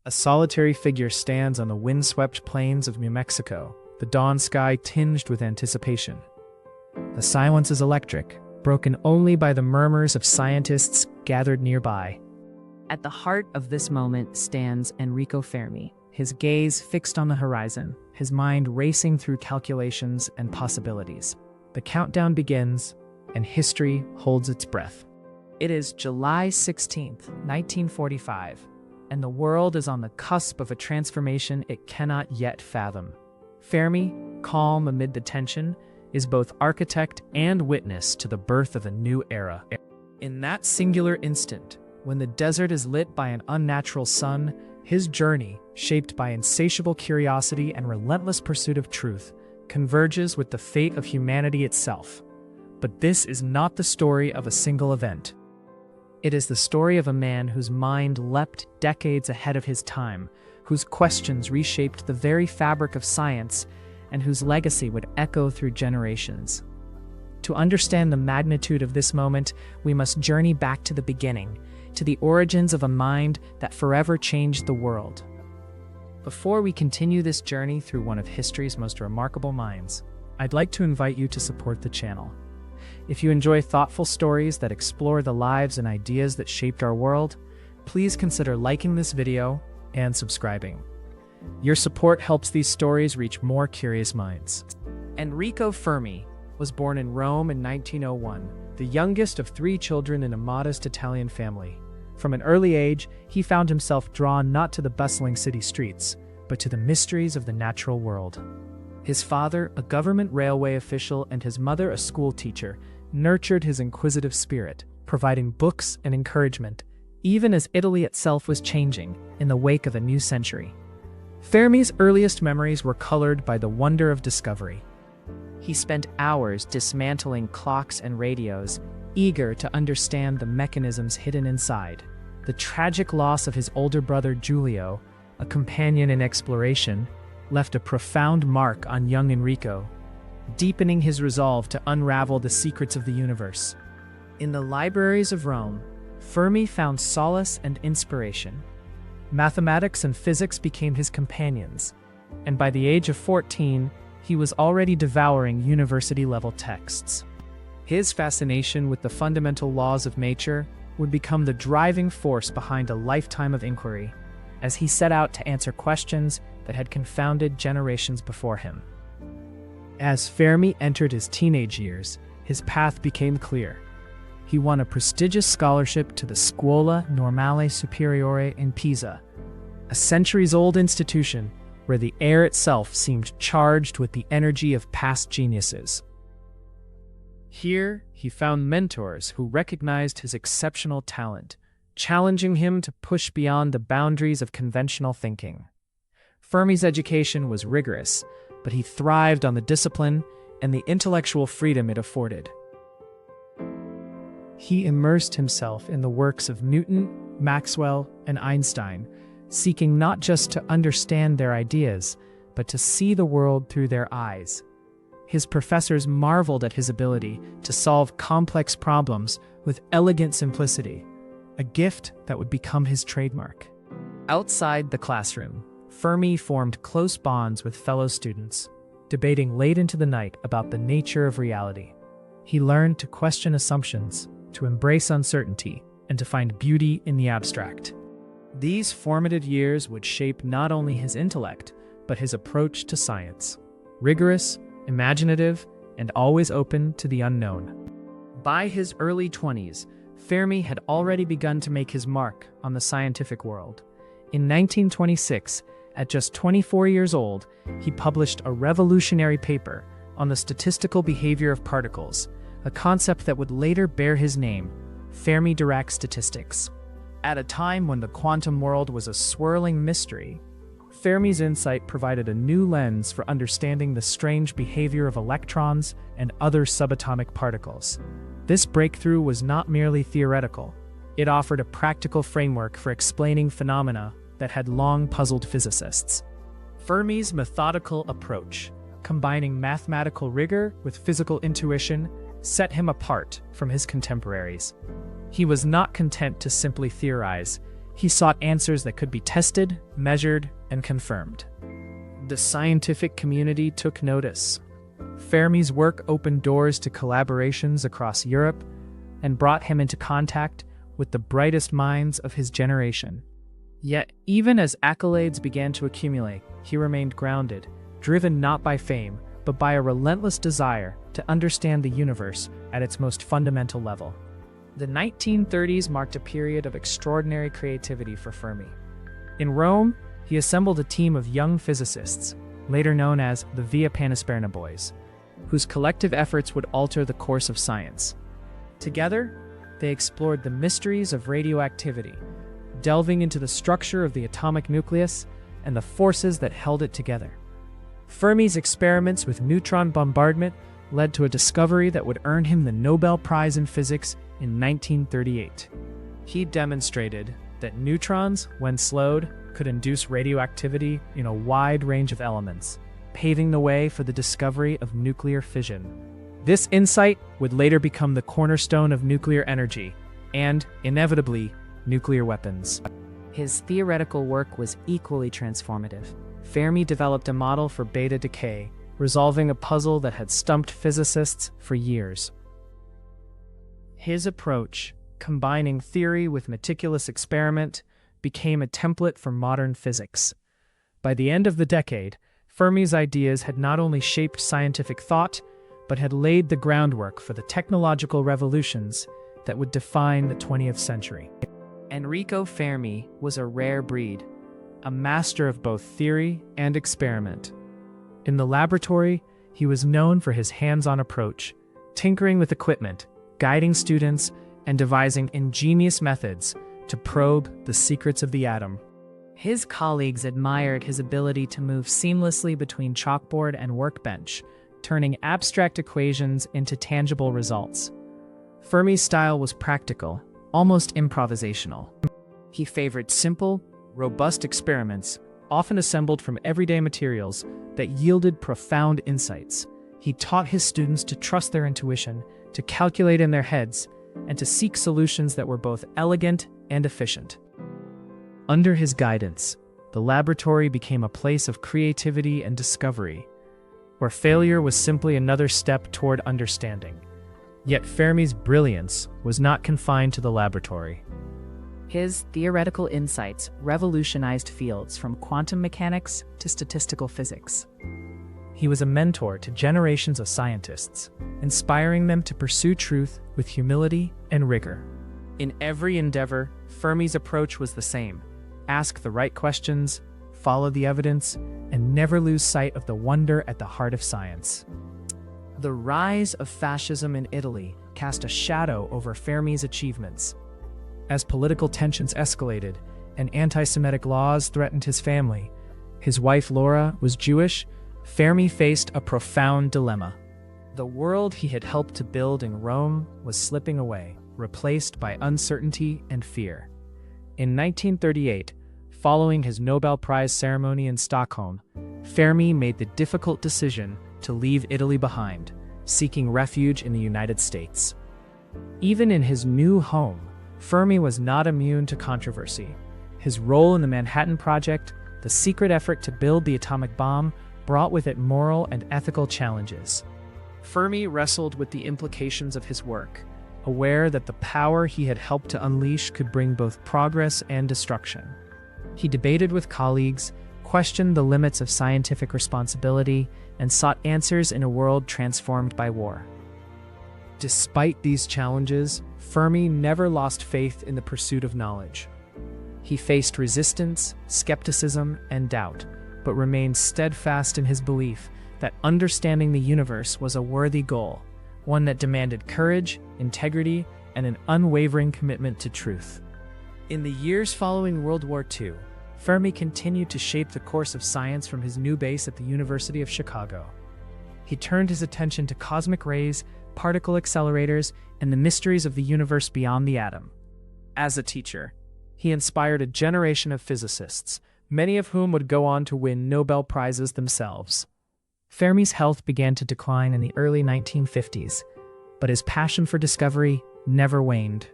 A solitary figure stands on the windswept plains of New Mexico, the dawn sky tinged with anticipation. The silence is electric, broken only by the murmurs of scientists gathered nearby. At the heart of this moment stands Enrico Fermi, his gaze fixed on the horizon, his mind racing through calculations and possibilities. The countdown begins, and history holds its breath. It is July 16th, 1945, and the world is on the cusp of a transformation it cannot yet fathom. Fermi, calm amid the tension, is both architect and witness to the birth of a new era. In that singular instant, when the desert is lit by an unnatural sun, his journey, shaped by insatiable curiosity and relentless pursuit of truth, converges with the fate of humanity itself. But this is not the story of a single event. It is the story of a man whose mind leapt decades ahead of his time, whose questions reshaped the very fabric of science, and whose legacy would echo through generations. To understand the magnitude of this moment, we must journey back to the beginning, to the origins of a mind that forever changed the world. Before we continue this journey through one of history's most remarkable minds, I'd like to invite you to support the channel. If you enjoy thoughtful stories that explore the lives and ideas that shaped our world, please consider liking this video and subscribing. Your support helps these stories reach more curious minds. Enrico Fermi was born in Rome in 1901, the youngest of 3 children in a modest Italian family. From an early age, he found himself drawn not to the bustling city streets, but to the mysteries of the natural world. His father, a government railway official, and his mother, a school teacher, nurtured his inquisitive spirit, providing books and encouragement, even as Italy itself was changing in the wake of a new century. Fermi's earliest memories were colored by the wonder of discovery. He spent hours dismantling clocks and radios, eager to understand the mechanisms hidden inside. The tragic loss of his older brother Giulio, a companion in exploration, left a profound mark on young Enrico, deepening his resolve to unravel the secrets of the universe. In the libraries of Rome, Fermi found solace and inspiration. Mathematics and physics became his companions, and by the age of 14, he was already devouring university-level texts. His fascination with the fundamental laws of nature would become the driving force behind a lifetime of inquiry, as he set out to answer questions that had confounded generations before him. As Fermi entered his teenage years, his path became clear. He won a prestigious scholarship to the Scuola Normale Superiore in Pisa, a centuries-old institution where the air itself seemed charged with the energy of past geniuses. Here, he found mentors who recognized his exceptional talent, challenging him to push beyond the boundaries of conventional thinking. Fermi's education was rigorous, but he thrived on the discipline and the intellectual freedom it afforded. He immersed himself in the works of Newton, Maxwell, and Einstein, seeking not just to understand their ideas, but to see the world through their eyes. His professors marveled at his ability to solve complex problems with elegant simplicity, a gift that would become his trademark. Outside the classroom, Fermi formed close bonds with fellow students, debating late into the night about the nature of reality. He learned to question assumptions, to embrace uncertainty, and to find beauty in the abstract. These formative years would shape not only his intellect, but his approach to science. Rigorous, imaginative, and always open to the unknown. By his early 20s, Fermi had already begun to make his mark on the scientific world. In 1926, at just 24 years old, he published a revolutionary paper on the statistical behavior of particles, a concept that would later bear his name, Fermi-Dirac statistics. At a time when the quantum world was a swirling mystery, Fermi's insight provided a new lens for understanding the strange behavior of electrons and other subatomic particles. This breakthrough was not merely theoretical. It offered a practical framework for explaining phenomena that had long puzzled physicists. Fermi's methodical approach, combining mathematical rigor with physical intuition, set him apart from his contemporaries. He was not content to simply theorize. He sought answers that could be tested, measured, and confirmed. The scientific community took notice. Fermi's work opened doors to collaborations across Europe and brought him into contact with the brightest minds of his generation. Yet, even as accolades began to accumulate, he remained grounded, driven not by fame, but by a relentless desire to understand the universe at its most fundamental level. The 1930s marked a period of extraordinary creativity for Fermi. In Rome, he assembled a team of young physicists, later known as the Via Panisperna Boys, whose collective efforts would alter the course of science. Together, they explored the mysteries of radioactivity, delving into the structure of the atomic nucleus and the forces that held it together. Fermi's experiments with neutron bombardment led to a discovery that would earn him the Nobel Prize in Physics in 1938. He demonstrated that neutrons, when slowed, could induce radioactivity in a wide range of elements, paving the way for the discovery of nuclear fission. This insight would later become the cornerstone of nuclear energy and, inevitably, nuclear weapons. His theoretical work was equally transformative. Fermi developed a model for beta decay, resolving a puzzle that had stumped physicists for years. His approach, combining theory with meticulous experiment, became a template for modern physics. By the end of the decade, Fermi's ideas had not only shaped scientific thought, but had laid the groundwork for the technological revolutions that would define the 20th century. Enrico Fermi was a rare breed, a master of both theory and experiment. In the laboratory, he was known for his hands-on approach, tinkering with equipment, guiding students, and devising ingenious methods to probe the secrets of the atom. His colleagues admired his ability to move seamlessly between chalkboard and workbench, turning abstract equations into tangible results. Fermi's style was practical, almost improvisational. He favored simple, robust experiments, often assembled from everyday materials, that yielded profound insights. He taught his students to trust their intuition, to calculate in their heads, and to seek solutions that were both elegant and efficient. Under his guidance, the laboratory became a place of creativity and discovery, where failure was simply another step toward understanding. Yet Fermi's brilliance was not confined to the laboratory. His theoretical insights revolutionized fields from quantum mechanics to statistical physics. He was a mentor to generations of scientists, inspiring them to pursue truth with humility and rigor. In every endeavor, Fermi's approach was the same: ask the right questions, follow the evidence, and never lose sight of the wonder at the heart of science. The rise of fascism in Italy cast a shadow over Fermi's achievements. As political tensions escalated and anti-Semitic laws threatened his family, his wife Laura was Jewish, Fermi faced a profound dilemma. The world he had helped to build in Rome was slipping away, replaced by uncertainty and fear. In 1938, following his Nobel Prize ceremony in Stockholm, Fermi made the difficult decision to leave Italy behind, seeking refuge in the United States. Even in his new home, Fermi was not immune to controversy. His role in the Manhattan Project, the secret effort to build the atomic bomb, brought with it moral and ethical challenges. Fermi wrestled with the implications of his work, aware that the power he had helped to unleash could bring both progress and destruction. He debated with colleagues, questioned the limits of scientific responsibility, and sought answers in a world transformed by war. Despite these challenges, Fermi never lost faith in the pursuit of knowledge. He faced resistance, skepticism, and doubt, but remained steadfast in his belief that understanding the universe was a worthy goal, one that demanded courage, integrity, and an unwavering commitment to truth. In the years following World War II, Fermi continued to shape the course of science from his new base at the University of Chicago. He turned his attention to cosmic rays, particle accelerators, and the mysteries of the universe beyond the atom. As a teacher, he inspired a generation of physicists, many of whom would go on to win Nobel Prizes themselves. Fermi's health began to decline in the early 1950s, but his passion for discovery never waned.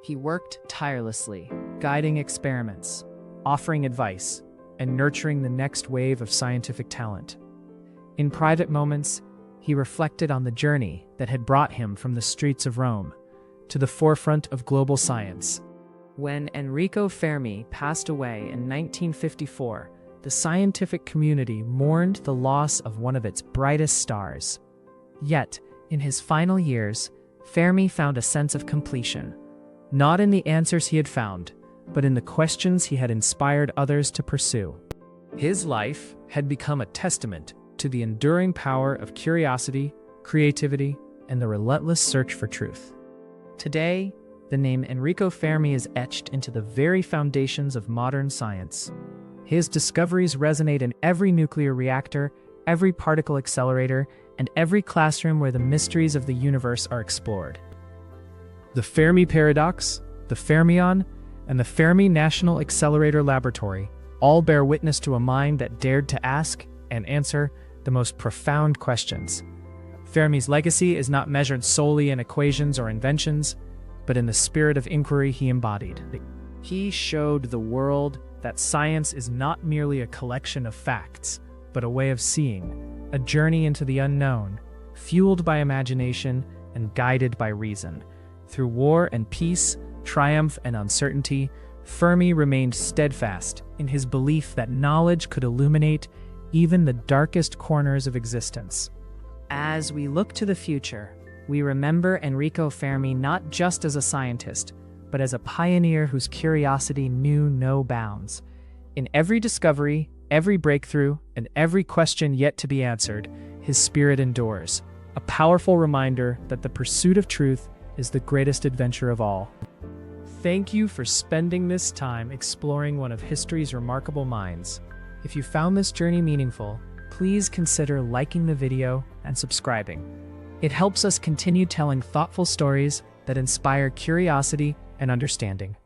He worked tirelessly, guiding experiments, offering advice, and nurturing the next wave of scientific talent. In private moments, he reflected on the journey that had brought him from the streets of Rome to the forefront of global science. When Enrico Fermi passed away in 1954, the scientific community mourned the loss of one of its brightest stars. Yet, in his final years, Fermi found a sense of completion, not in the answers he had found, but in the questions he had inspired others to pursue. His life had become a testament to the enduring power of curiosity, creativity, and the relentless search for truth. Today, the name Enrico Fermi is etched into the very foundations of modern science. His discoveries resonate in every nuclear reactor, every particle accelerator, and every classroom where the mysteries of the universe are explored. The Fermi Paradox, the Fermion, and the Fermi National Accelerator Laboratory all bear witness to a mind that dared to ask and answer the most profound questions. Fermi's legacy is not measured solely in equations or inventions, but in the spirit of inquiry he embodied. He showed the world that science is not merely a collection of facts, but a way of seeing, a journey into the unknown, fueled by imagination and guided by reason. Through war and peace, triumph and uncertainty, Fermi remained steadfast in his belief that knowledge could illuminate even the darkest corners of existence. As we look to the future, we remember Enrico Fermi not just as a scientist, but as a pioneer whose curiosity knew no bounds. In every discovery, every breakthrough, and every question yet to be answered, his spirit endures, a powerful reminder that the pursuit of truth is the greatest adventure of all. Thank you for spending this time exploring one of history's remarkable minds. If you found this journey meaningful, please consider liking the video and subscribing. It helps us continue telling thoughtful stories that inspire curiosity and understanding.